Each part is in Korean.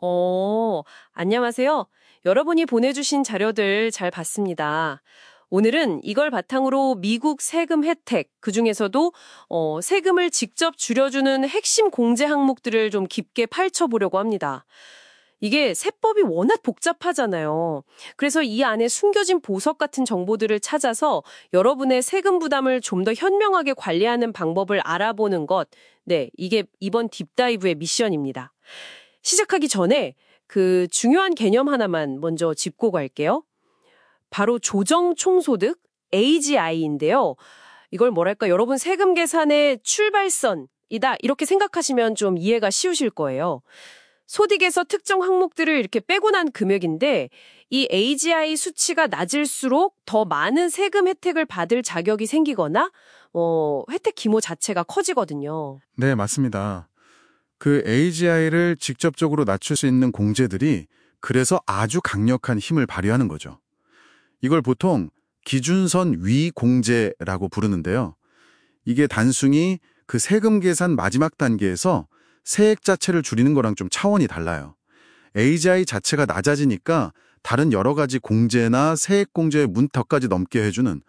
어, 안녕하세요. 여러분이 보내주신 자료들 잘 봤습니다. 오늘은 이걸 바탕으로 미국 세금 혜택, 그중에서도 세금을 직접 줄여주는 핵심 공제 항목들을 좀 깊게 파헤쳐보려고 합니다. 이게 세법이 워낙 복잡하잖아요. 그래서 이 안에 숨겨진 보석 같은 정보들을 찾아서 여러분의 세금 부담을 좀 더 현명하게 관리하는 방법을 알아보는 것. 네, 이게 이번 딥다이브의 미션입니다. 시작하기 전에 그 중요한 개념 하나만 먼저 짚고 갈게요. 바로 조정 총소득, AGI인데요. 이걸 뭐랄까, 여러분 세금 계산의 출발선이다. 이렇게 생각하시면 좀 이해가 쉬우실 거예요. 소득에서 특정 항목들을 이렇게 빼고 난 금액인데 이 AGI 수치가 낮을수록 더 많은 세금 혜택을 받을 자격이 생기거나 혜택 규모 자체가 커지거든요. 네, 맞습니다. 그 AGI를 직접적으로 낮출 수 있는 공제들이 그래서 아주 강력한 힘을 발휘하는 거죠. 이걸 보통 기준선 위 공제라고 부르는데요. 이게 단순히 그 세금 계산 마지막 단계에서 세액 자체를 줄이는 거랑 좀 차원이 달라요. AGI 자체가 낮아지니까 다른 여러 가지 공제나 세액 공제의 문턱까지 넘게 해주는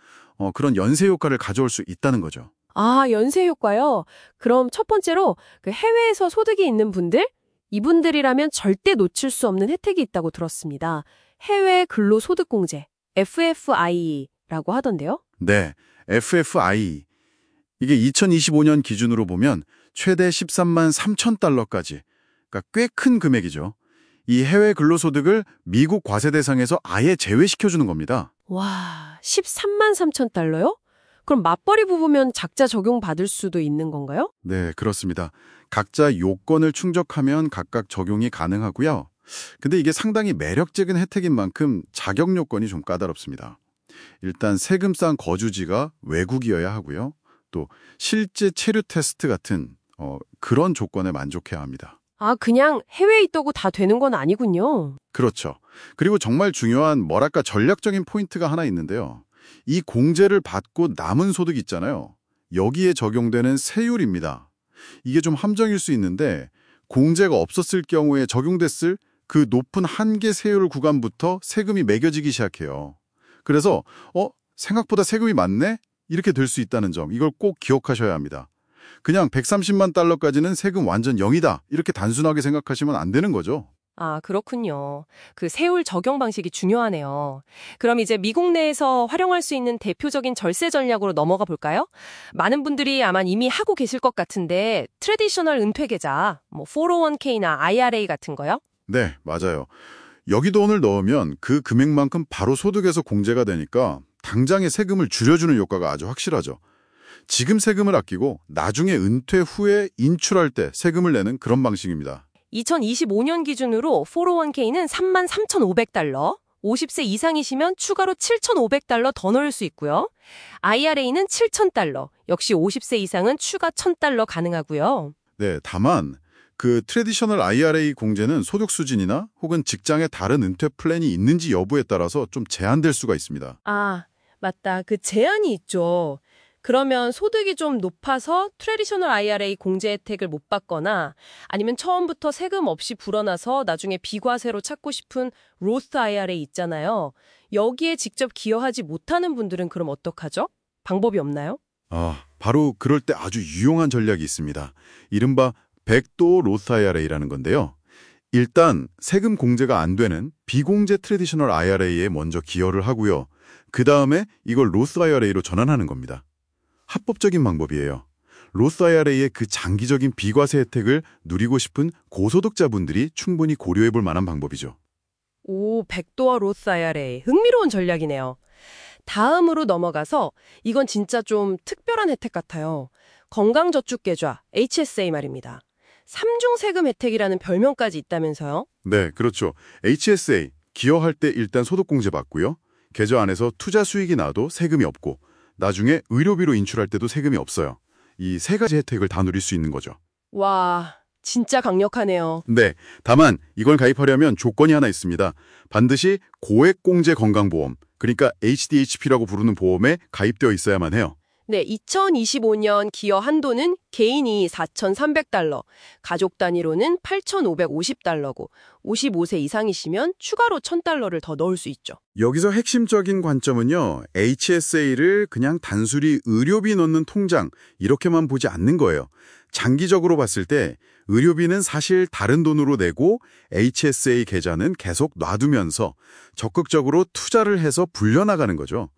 그런 연쇄 효과를 가져올 수 있다는 거죠. 아, 연쇄 효과요? 그럼 첫 번째로 그 해외에서 소득이 있는 분들? 이분들이라면 절대 놓칠 수 없는 혜택이 있다고 들었습니다. 해외 근로소득공제, FFI라고 하던데요? 네, FFI. 이게 2025년 기준으로 보면 최대 13만 3천 달러까지, 그러니까 꽤 큰 금액이죠. 이 해외 근로소득을 미국 과세 대상에서 아예 제외시켜주는 겁니다. 와, 13만 3천 달러요? 그럼 맞벌이 부부면 작자 적용받을 수도 있는 건가요? 네, 그렇습니다. 각자 요건을 충족하면 각각 적용이 가능하고요. 근데 이게 상당히 매력적인 혜택인 만큼 자격 요건이 좀 까다롭습니다. 일단 세금 싼 거주지가 외국이어야 하고요. 또 실제 체류 테스트 같은 그런 조건에 만족해야 합니다. 아, 그냥 해외에 있다고 다 되는 건 아니군요. 그렇죠. 그리고 정말 중요한 뭐랄까 전략적인 포인트가 하나 있는데요. 이 공제를 받고 남은 소득 있잖아요. 여기에 적용되는 세율입니다. 이게 좀 함정일 수 있는데 공제가 없었을 경우에 적용됐을 그 높은 한계 세율 구간부터 세금이 매겨지기 시작해요. 그래서 생각보다 세금이 많네? 이렇게 될 수 있다는 점, 이걸 꼭 기억하셔야 합니다. 그냥 130만 달러까지는 세금 완전 0이다. 이렇게 단순하게 생각하시면 안 되는 거죠. 아, 그렇군요. 그 세율 적용 방식이 중요하네요. 그럼 이제 미국 내에서 활용할 수 있는 대표적인 절세 전략으로 넘어가 볼까요? 많은 분들이 아마 이미 하고 계실 것 같은데 트래디셔널 은퇴 계좌, 401k나 IRA 같은 거요? 네, 맞아요. 여기 돈을 넣으면 그 금액만큼 바로 소득에서 공제가 되니까 당장의 세금을 줄여주는 효과가 아주 확실하죠. 지금 세금을 아끼고 나중에 은퇴 후에 인출할 때 세금을 내는 그런 방식입니다. 2025년 기준으로 401k는 33,500달러, 50세 이상이시면 추가로 7,500달러 더 넣을 수 있고요. IRA는 7,000달러, 역시 50세 이상은 추가 1,000달러 가능하고요. 네, 다만 그 트래디셔널 IRA 공제는 소득 수준이나 혹은 직장에 다른 은퇴 플랜이 있는지 여부에 따라서 좀 제한될 수가 있습니다. 아, 맞다. 그 제한이 있죠. 그러면 소득이 좀 높아서 트래디셔널 IRA 공제 혜택을 못 받거나 아니면 처음부터 세금 없이 불어나서 나중에 비과세로 찾고 싶은 로스 IRA 있잖아요. 여기에 직접 기여하지 못하는 분들은 그럼 어떡하죠? 방법이 없나요? 바로 그럴 때 아주 유용한 전략이 있습니다. 이른바 백도어 로스 IRA라는 건데요. 일단 세금 공제가 안 되는 비공제 트래디셔널 IRA에 먼저 기여를 하고요. 그 다음에 이걸 로스 IRA로 전환하는 겁니다. 합법적인 방법이에요. 로스 IRA의 그 장기적인 비과세 혜택을 누리고 싶은 고소득자분들이 충분히 고려해 볼 만한 방법이죠. 오, 백도어 로스 IRA. 흥미로운 전략이네요. 다음으로 넘어가서 이건 진짜 좀 특별한 혜택 같아요. 건강저축계좌, HSA 말입니다. 삼중 세금 혜택이라는 별명까지 있다면서요? 네, 그렇죠. HSA, 기여할 때 일단 소득공제 받고요. 계좌 안에서 투자 수익이 나도 세금이 없고 나중에 의료비로 인출할 때도 세금이 없어요. 이 세 가지 혜택을 다 누릴 수 있는 거죠. 와, 진짜 강력하네요. 네, 다만 이걸 가입하려면 조건이 하나 있습니다. 반드시 고액공제 건강보험, 그러니까 HDHP라고 부르는 보험에 가입되어 있어야만 해요. 네, 2025년 기여 한도는 개인이 4,300달러, 가족 단위로는 8,550달러고 55세 이상이시면 추가로 1,000달러를 더 넣을 수 있죠. 여기서 핵심적인 관점은요. HSA를 그냥 단순히 의료비 넣는 통장 이렇게만 보지 않는 거예요. 장기적으로 봤을 때 의료비는 사실 다른 돈으로 내고 HSA 계좌는 계속 놔두면서 적극적으로 투자를 해서 불려나가는 거죠.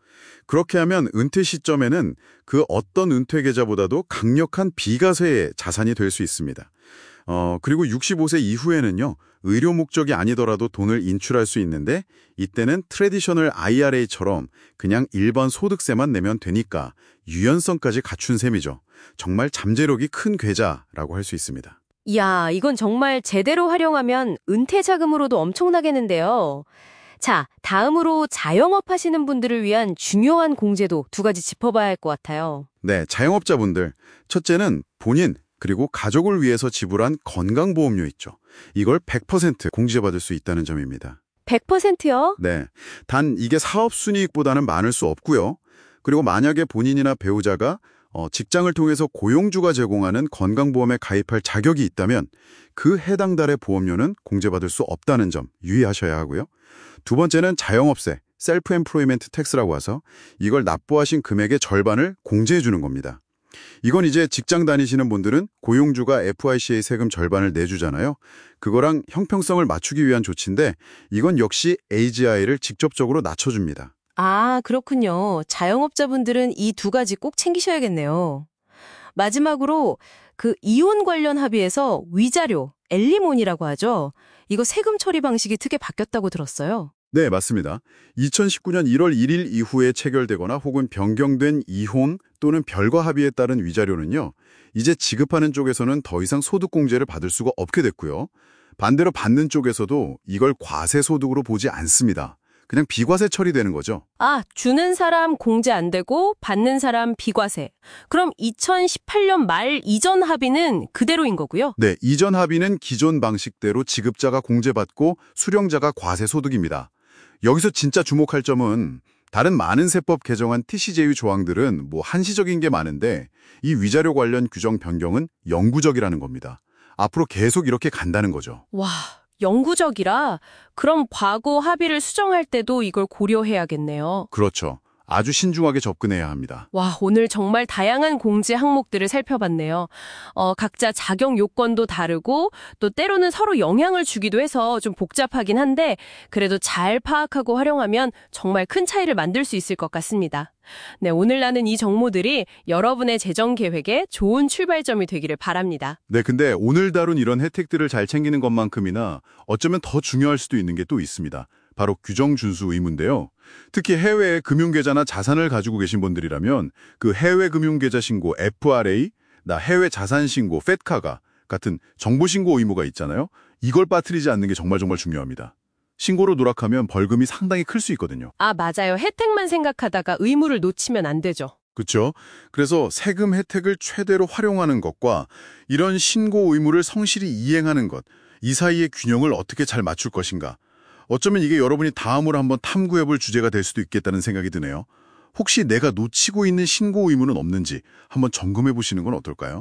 그렇게 하면 은퇴 시점에는 그 어떤 은퇴 계좌보다도 강력한 비과세의 자산이 될 수 있습니다. 그리고 65세 이후에는요. 의료 목적이 아니더라도 돈을 인출할 수 있는데 이때는 트래디셔널 IRA처럼 그냥 일반 소득세만 내면 되니까 유연성까지 갖춘 셈이죠. 정말 잠재력이 큰 계좌라고 할 수 있습니다. 이야, 이건 정말 제대로 활용하면 은퇴 자금으로도 엄청나겠는데요. 자, 다음으로 자영업 하시는 분들을 위한 중요한 공제도 두 가지 짚어봐야 할 것 같아요. 네, 자영업자분들. 첫째는 본인 그리고 가족을 위해서 지불한 건강보험료 있죠. 이걸 100% 공제받을 수 있다는 점입니다. 100%요? 네, 단 이게 사업순이익보다는 많을 수 없고요. 그리고 만약에 본인이나 배우자가 직장을 통해서 고용주가 제공하는 건강보험에 가입할 자격이 있다면 그 해당 달의 보험료는 공제받을 수 없다는 점 유의하셔야 하고요. 두 번째는 자영업세, 셀프 엠플로이먼트 텍스라고 해서 이걸 납부하신 금액의 절반을 공제해 주는 겁니다. 이건 이제 직장 다니시는 분들은 고용주가 FICA 세금 절반을 내주잖아요. 그거랑 형평성을 맞추기 위한 조치인데 이건 역시 AGI를 직접적으로 낮춰줍니다. 아, 그렇군요. 자영업자분들은 이 두 가지 꼭 챙기셔야겠네요. 마지막으로 그 이혼 관련 합의에서 위자료, 엘리모니라고 하죠. 이거 세금 처리 방식이 특히 바뀌었다고 들었어요. 네, 맞습니다. 2019년 1월 1일 이후에 체결되거나 혹은 변경된 이혼 또는 별거 합의에 따른 위자료는요. 이제 지급하는 쪽에서는 더 이상 소득공제를 받을 수가 없게 됐고요. 반대로 받는 쪽에서도 이걸 과세소득으로 보지 않습니다. 그냥 비과세 처리되는 거죠. 아, 주는 사람 공제 안 되고 받는 사람 비과세. 그럼 2018년 말 이전 합의는 그대로인 거고요. 네, 이전 합의는 기존 방식대로 지급자가 공제받고 수령자가 과세소득입니다. 여기서 진짜 주목할 점은 다른 많은 세법 개정안 TCJ의 조항들은 한시적인 게 많은데 이 위자료 관련 규정 변경은 영구적이라는 겁니다. 앞으로 계속 이렇게 간다는 거죠. 와, 영구적이라? 그럼 과거 합의를 수정할 때도 이걸 고려해야겠네요. 그렇죠. 아주 신중하게 접근해야 합니다. 와, 오늘 정말 다양한 공제 항목들을 살펴봤네요. 각자 자격 요건도 다르고 또 때로는 서로 영향을 주기도 해서 좀 복잡하긴 한데 그래도 잘 파악하고 활용하면 정말 큰 차이를 만들 수 있을 것 같습니다. 네, 오늘 나눈 이 정보들이 여러분의 재정 계획에 좋은 출발점이 되기를 바랍니다. 네, 근데 오늘 다룬 이런 혜택들을 잘 챙기는 것만큼이나 어쩌면 더 중요할 수도 있는 게 또 있습니다. 바로 규정 준수 의무인데요. 특히 해외에 금융계좌나 자산을 가지고 계신 분들이라면 그 해외 금융계좌 신고 FRA, 나 해외 자산 신고 FATCA가 같은 정보 신고 의무가 있잖아요. 이걸 빠뜨리지 않는 게 정말 중요합니다. 신고로 누락하면 벌금이 상당히 클 수 있거든요. 아, 맞아요. 혜택만 생각하다가 의무를 놓치면 안 되죠. 그렇죠? 그래서 세금 혜택을 최대로 활용하는 것과 이런 신고 의무를 성실히 이행하는 것, 이 사이의 균형을 어떻게 잘 맞출 것인가. 어쩌면 이게 여러분이 다음으로 한번 탐구해볼 주제가 될 수도 있겠다는 생각이 드네요. 혹시 내가 놓치고 있는 신고 의무는 없는지 한번 점검해 보시는 건 어떨까요?